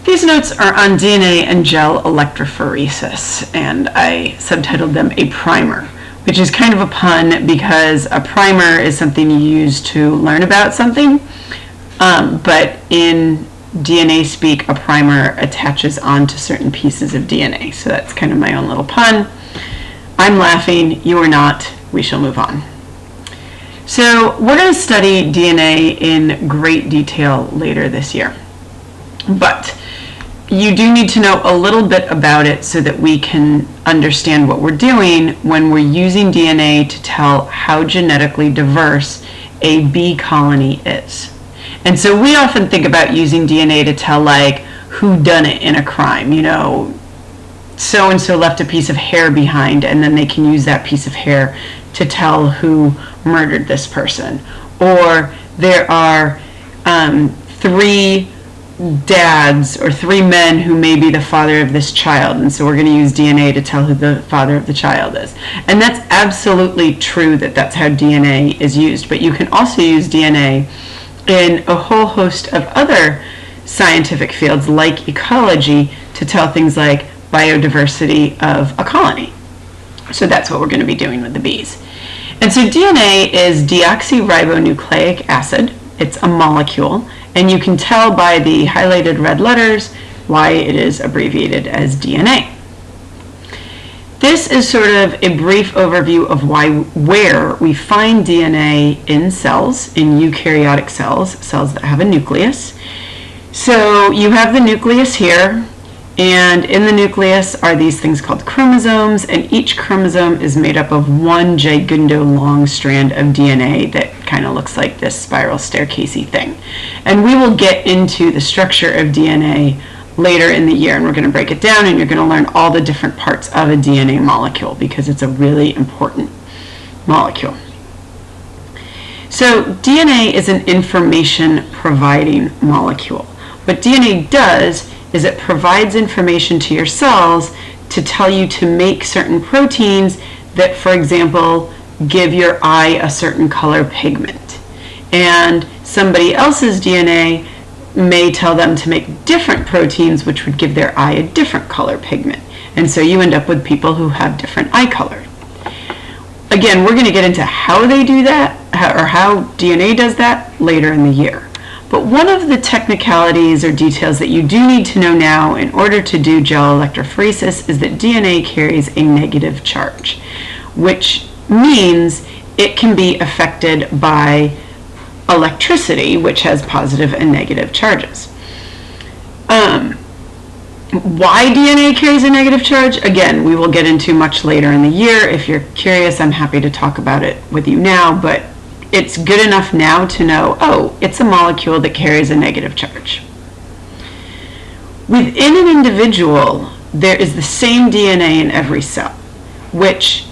These notes are on DNA and gel electrophoresis, and I subtitled them a primer, which is kind of a pun because a primer is something you use to learn about something, but in DNA speak, a primer attaches onto certain pieces of DNA, so that's kind of my own little pun. I'm laughing, you are not, we shall move on. So we're going to study DNA in great detail later this year, but you do need to know a little bit about it so that we can understand what we're doing when we're using DNA to tell how genetically diverse a bee colony is. And so we often think about using DNA to tell, like, who done it in a crime. You know, so-and-so left a piece of hair behind, and then they can use that piece of hair to tell who murdered this person. Or there are three dads or three men who may be the father of this child, and so we're going to use DNA to tell who the father of the child is. And that's absolutely true that that's how DNA is used, but you can also use DNA in a whole host of other scientific fields like ecology to tell things like biodiversity of a colony. So that's what we're going to be doing with the bees. And so DNA is deoxyribonucleic acid. It's a molecule, and you can tell by the highlighted red letters why it is abbreviated as DNA. This is sort of a brief overview of where we find DNA in cells, in eukaryotic cells, cells that have a nucleus. So you have the nucleus here, and in the nucleus are these things called chromosomes, and each chromosome is made up of one gigundo long strand of DNA that kind of looks like this spiral staircasey thing. And we will get into the structure of DNA later in the year, and we're going to break it down, and you're going to learn all the different parts of a DNA molecule because it's a really important molecule. So DNA is an information providing molecule. What DNA does is it provides information to your cells to tell you to make certain proteins that, for example, give your eye a certain color pigment. And somebody else's DNA may tell them to make different proteins which would give their eye a different color pigment. And so you end up with people who have different eye color. Again, we're going to get into how they do that, or how DNA does that, later in the year. But one of the technicalities or details that you do need to know now in order to do gel electrophoresis is that DNA carries a negative charge, which means it can be affected by electricity, which has positive and negative charges. Why DNA carries a negative charge? Again, we will get into much later in the year. If you're curious, I'm happy to talk about it with you now, but it's good enough now to know, oh, it's a molecule that carries a negative charge. Within an individual, there is the same DNA in every cell, which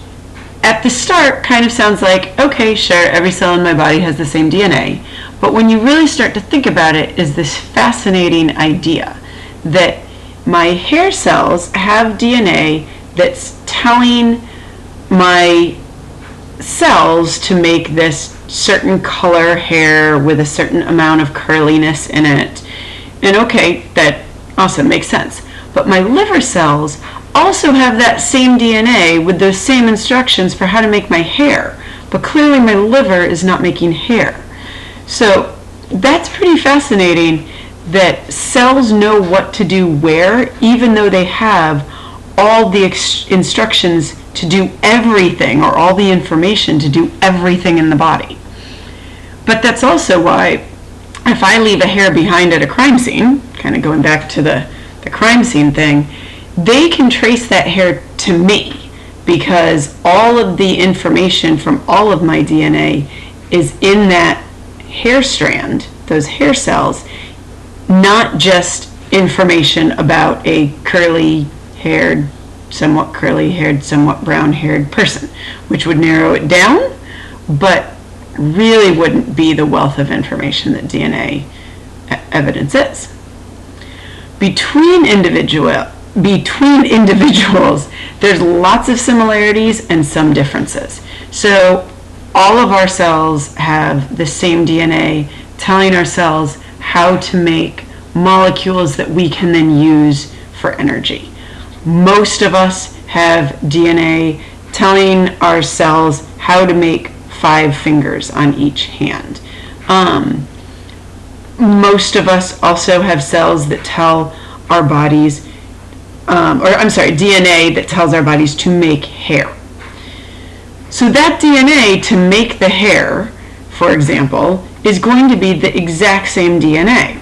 at the start kind of sounds like, okay, sure, every cell in my body has the same DNA. But when you really start to think about it, is this fascinating idea that my hair cells have DNA that's telling my cells to make this certain color hair with a certain amount of curliness in it. And okay, that also makes sense. But my liver cells also have that same DNA with those same instructions for how to make my hair. But clearly my liver is not making hair. So that's pretty fascinating that cells know what to do where, even though they have all the instructions to do everything, or all the information to do everything in the body. But that's also why if I leave a hair behind at a crime scene, kind of going back to the crime scene thing, they can trace that hair to me because all of the information from all of my DNA is in that hair strand, those hair cells, not just information about a curly-haired, somewhat curly-haired, somewhat brown-haired person, which would narrow it down, but really wouldn't be the wealth of information that DNA evidence is. Between individuals, there's lots of similarities and some differences. So all of our cells have the same DNA telling our cells how to make molecules that we can then use for energy. Most of us have DNA telling our cells how to make 5 fingers on each hand. Most of us also have cells that tell our bodies, DNA that tells our bodies to make hair. So that DNA to make the hair, for example, is going to be the exact same DNA.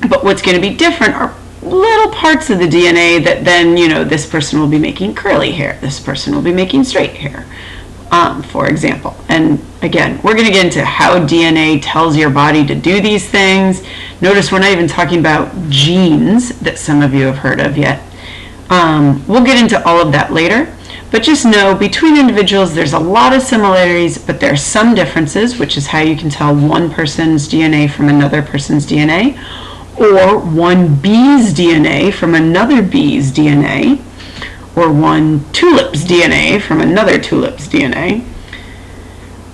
But what's going to be different are little parts of the DNA that then, this person will be making curly hair, this person will be making straight hair, for example. And again, we're going to get into how DNA tells your body to do these things. Notice we're not even talking about genes that some of you have heard of yet. We'll get into all of that later. But just know, between individuals, there's a lot of similarities, but there are some differences, which is how you can tell one person's DNA from another person's DNA, or one bee's DNA from another bee's DNA, or one tulip's DNA from another tulip's DNA,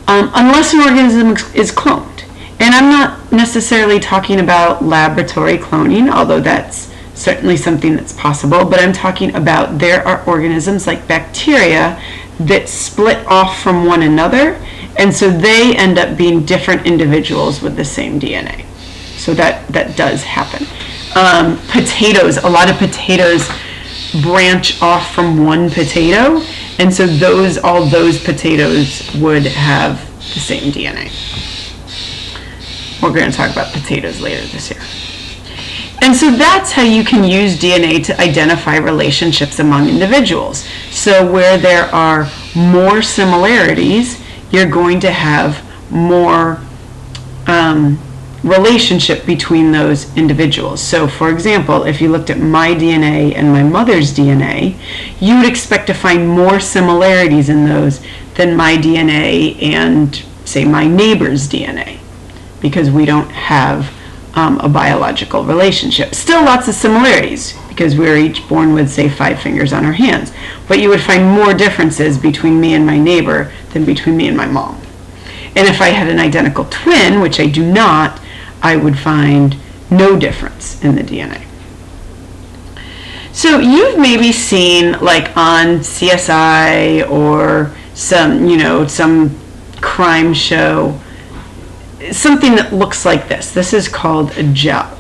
unless an organism is cloned. And I'm not necessarily talking about laboratory cloning, although that's certainly something that's possible, but I'm talking about there are organisms like bacteria that split off from one another, and so they end up being different individuals with the same DNA. So that does happen. Potatoes, a lot of potatoes branch off from one potato, and so all those potatoes would have the same DNA. We're going to talk about potatoes later this year. And so that's how you can use DNA to identify relationships among individuals. So where there are more similarities, you're going to have more relationship between those individuals. So for example, if you looked at my DNA and my mother's DNA, you would expect to find more similarities in those than my DNA and, say, my neighbor's DNA, because we don't have a biological relationship. Still lots of similarities, because we were each born with, say, 5 fingers on our hands. But you would find more differences between me and my neighbor than between me and my mom. And if I had an identical twin, which I do not, I would find no difference in the DNA. So you've maybe seen, like on CSI or some crime show, something that looks like this. This is called a gel.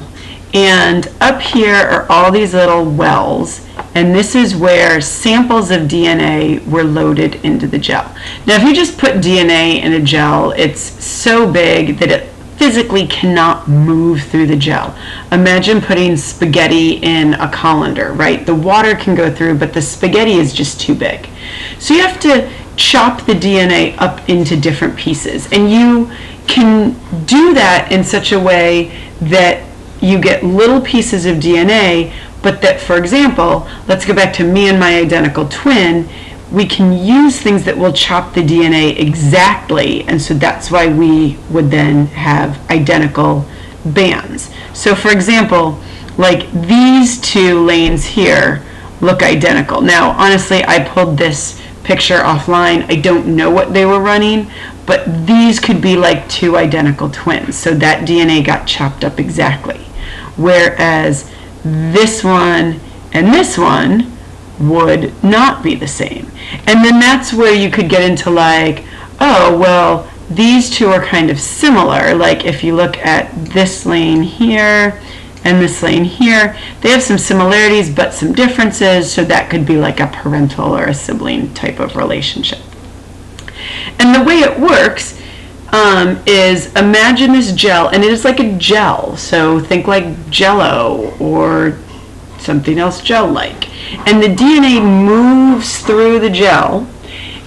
And up here are all these little wells, and this is where samples of DNA were loaded into the gel. Now, if you just put DNA in a gel, it's so big that it physically cannot move through the gel. Imagine putting spaghetti in a colander, right? The water can go through, but the spaghetti is just too big. So you have to chop the DNA up into different pieces, and you can do that in such a way that you get little pieces of DNA, but that, for example, let's go back to me and my identical twin, we can use things that will chop the DNA exactly, and so that's why we would then have identical bands. So for example, like these 2 lanes here look identical. Now, honestly, I pulled this picture offline. I don't know what they were running, but these could be like 2 identical twins, so that DNA got chopped up exactly. Whereas this one and this one would not be the same. And then that's where you could get into like, oh, well, these 2 are kind of similar. Like if you look at this lane here and this lane here, they have some similarities but some differences, so that could be like a parental or a sibling type of relationship. And the way it works is, imagine this gel, and it is like a gel, so think like Jell-O or something else gel-like. And the DNA moves through the gel,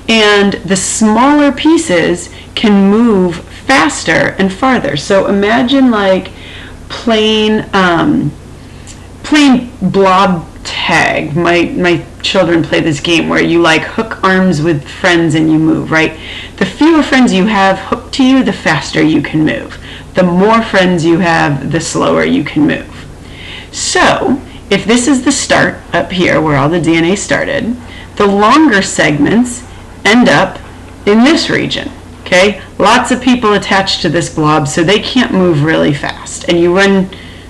and the smaller pieces can move faster and farther. So imagine like playing blob tag. My children play this game where you like hook arms with friends and you move, right? The fewer friends you have hooked to you, the faster you can move. The more friends you have, the slower you can move. So if this is the start up here where all the DNA started, the longer segments end up in this region, okay? Lots of people attached to this blob, so they can't move really fast. And you run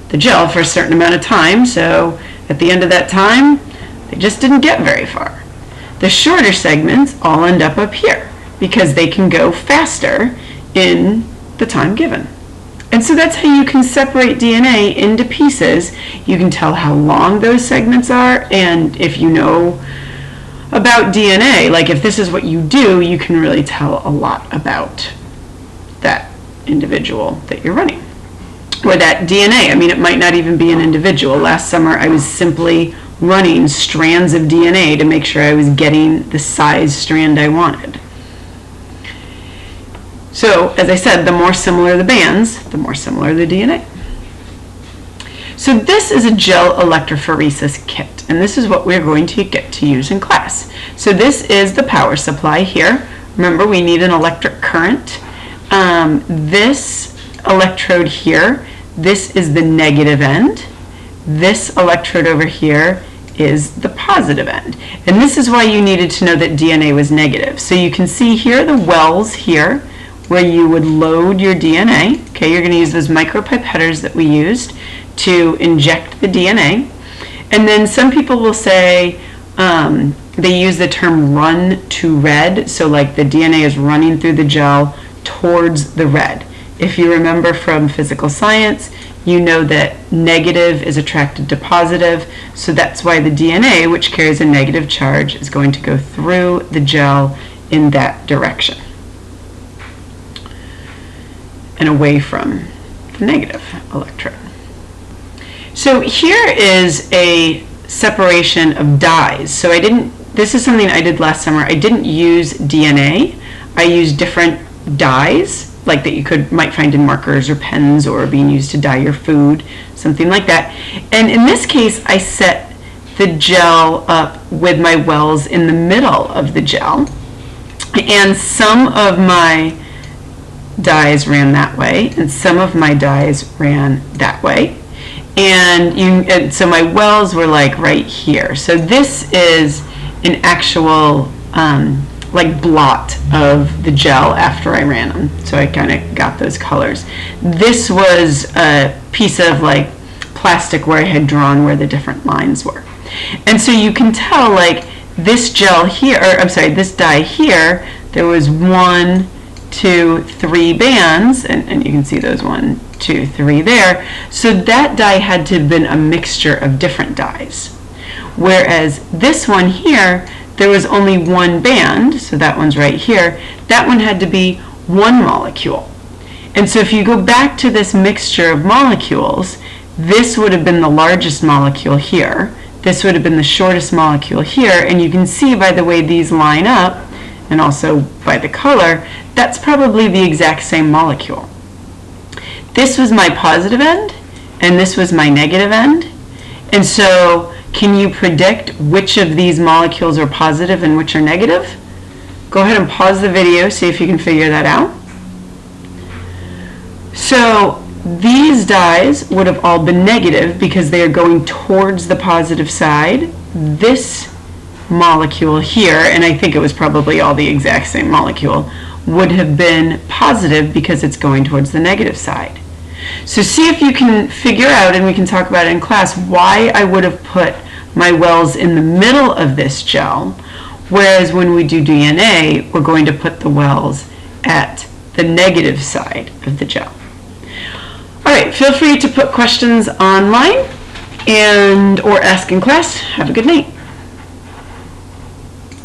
the gel for a certain amount of time, so at the end of that time, they just didn't get very far. The shorter segments all end up here because they can go faster in the time given. And so that's how you can separate DNA into pieces. You can tell how long those segments are, and if you know about DNA, like if this is what you do, you can really tell a lot about that individual that you're running. Or that DNA, I mean, it might not even be an individual. Last summer I was simply running strands of DNA to make sure I was getting the size strand I wanted. So, as I said, the more similar the bands, the more similar the DNA. So this is a gel electrophoresis kit, and this is what we're going to get to use in class. So this is the power supply here. Remember, we need an electric current. This electrode here, this is the negative end. This electrode over here is the positive end. And this is why you needed to know that DNA was negative. So you can see here the wells here where you would load your DNA. Okay, you're going to use those micropipetters that we used to inject the DNA. And then some people will say they use the term run to red, so like the DNA is running through the gel towards the red. If you remember from physical science, you know that negative is attracted to positive, so that's why the DNA, which carries a negative charge, is going to go through the gel in that direction and away from the negative electrode. So here is a separation of dyes. So this is something I did last summer. I didn't use DNA. I used different dyes, like that you might find in markers or pens or being used to dye your food, something like that. And in this case, I set the gel up with my wells in the middle of the gel. And some of my dyes ran that way, and some of my dyes ran that way. And so my wells were like right here. So this is an actual like blot of the gel after I ran them. So I kind of got those colors. This was a piece of like plastic where I had drawn where the different lines were. And so you can tell like this gel here, or I'm sorry, this dye here, there was 1, 2, 3 bands, and you can see those 1, 2, 3 there. So that dye had to have been a mixture of different dyes. Whereas this one here, there was only 1 band, so that one's right here. That one had to be 1 molecule. And so if you go back to this mixture of molecules, this would have been the largest molecule here. This would have been the shortest molecule here. And you can see by the way these line up, and also by the color, that's probably the exact same molecule. This was my positive end, and this was my negative end. And so can you predict which of these molecules are positive and which are negative? Go ahead and pause the video, see if you can figure that out. So these dyes would have all been negative because they are going towards the positive side. This molecule here, and I think it was probably all the exact same molecule, would have been positive because it's going towards the negative side. So see if you can figure out, and we can talk about it in class, why I would have put my wells in the middle of this gel, whereas when we do DNA, we're going to put the wells at the negative side of the gel. All right, feel free to put questions online or ask in class. Have a good night.